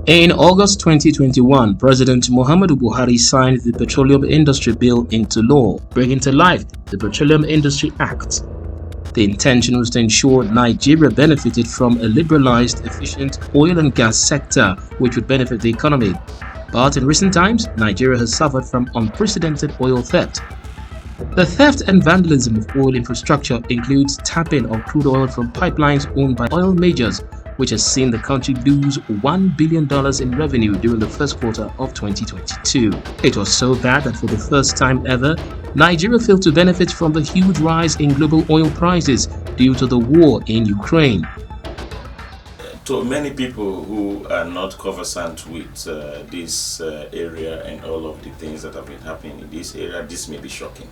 In August 2021, President Muhammadu Buhari signed the Petroleum Industrial Bill into law, bringing to life the Petroleum Industry Act. The intention was to ensure Nigeria benefited from a liberalized, efficient oil and gas sector which would benefit the economy. But in recent times, Nigeria has suffered from unprecedented oil theft. The theft and vandalism of oil infrastructure includes tapping of crude oil from pipelines owned by oil majors, which has seen the country lose $1 billion in revenue during the first quarter of 2022. It was so bad that for the first time ever, Nigeria failed to benefit from the huge rise in global oil prices due to the war in Ukraine. To many people who are not conversant with this area and all of the things that have been happening in this area, this may be shocking.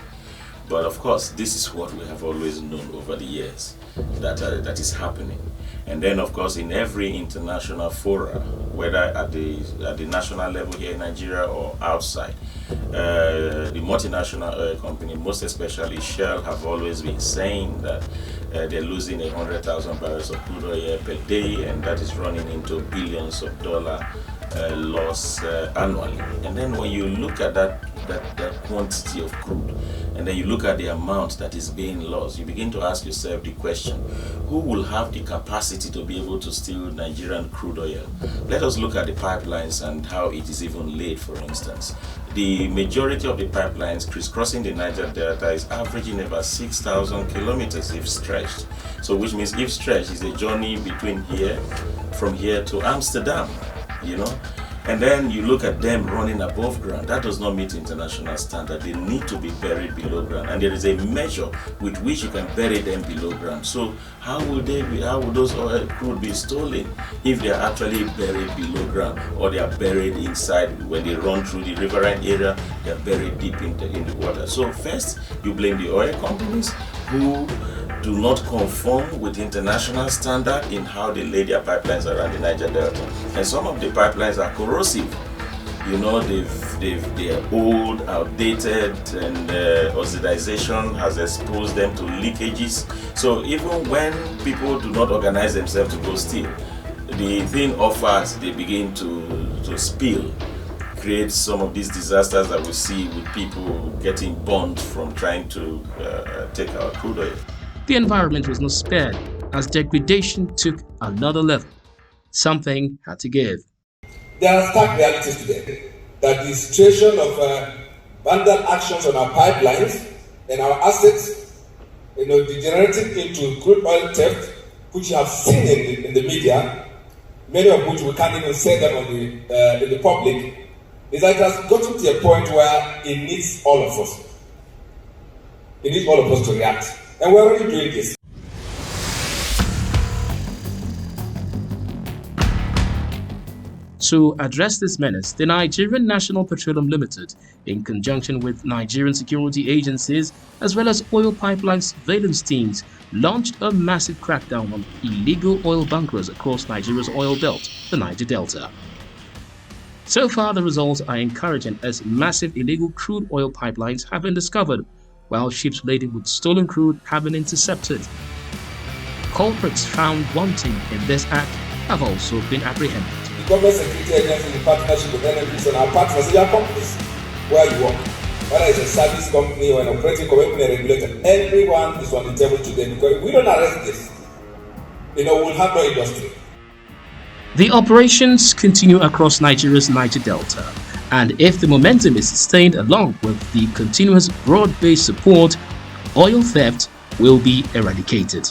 But of course, this is what we have always known over the years, that is happening. And then, of course, in every international forum, whether at the national level here in Nigeria or outside, the multinational oil company, most especially Shell, have always been saying that they're losing 100,000 barrels of crude oil per day, and that is running into billions of dollars loss annually. And then when you look at that quantity of crude, and then you look at the amount that is being lost, you begin to ask yourself the question, who will have the capacity to be able to steal Nigerian crude oil? Let us look at the pipelines and how it is even laid, for instance. The majority of the pipelines crisscrossing the Niger Delta is averaging about 6,000 kilometers if stretched. So which means if stretched is a journey from here to Amsterdam, you know. And then you look at them running above ground. That does not meet international standard. They need to be buried below ground, and there is a measure with which you can bury them below ground. So how would those oil crude be stolen if they are actually buried below ground, or they are buried inside? When they run through the riverine area, they are buried deep in the water. So first, you blame the oil companies who do not conform with international standard in how they lay their pipelines around the Niger Delta. And some of the pipelines are corrosive. You know, they are old, outdated, and oxidization has exposed them to leakages. So even when people do not organize themselves to go steal, the thing offers, they begin to spill, create some of these disasters that we see with people getting burnt from trying to take our crude oil. The environment was not spared as degradation took another level. Something had to give. There are stark realities today that the situation of vandal actions on our pipelines and our assets, degenerating into crude oil theft, which you have seen in the media, many of which we can't even say them in the public, is that it has gotten to a point where it needs all of us. It needs all of us to react. And we're already doing this. To address this menace, the Nigerian National Petroleum Ltd, in conjunction with Nigerian security agencies as well as oil pipeline surveillance teams, launched a massive crackdown on illegal oil bunkers across Nigeria's oil belt, the Niger Delta. So far, the results are encouraging as massive illegal crude oil pipelines have been discovered, while ships laden with stolen crude have been intercepted. Culprits found wanting in this act have also been apprehended. The government security agency in partnership with NNPC and our partners, your companies where you work, whether it's a service company or an operating company, a regulator, everyone is on the table today, because if we don't arrest this, we'll have no industry. The operations continue across Nigeria's Niger Delta, and if the momentum is sustained along with the continuous broad-based support, oil theft will be eradicated.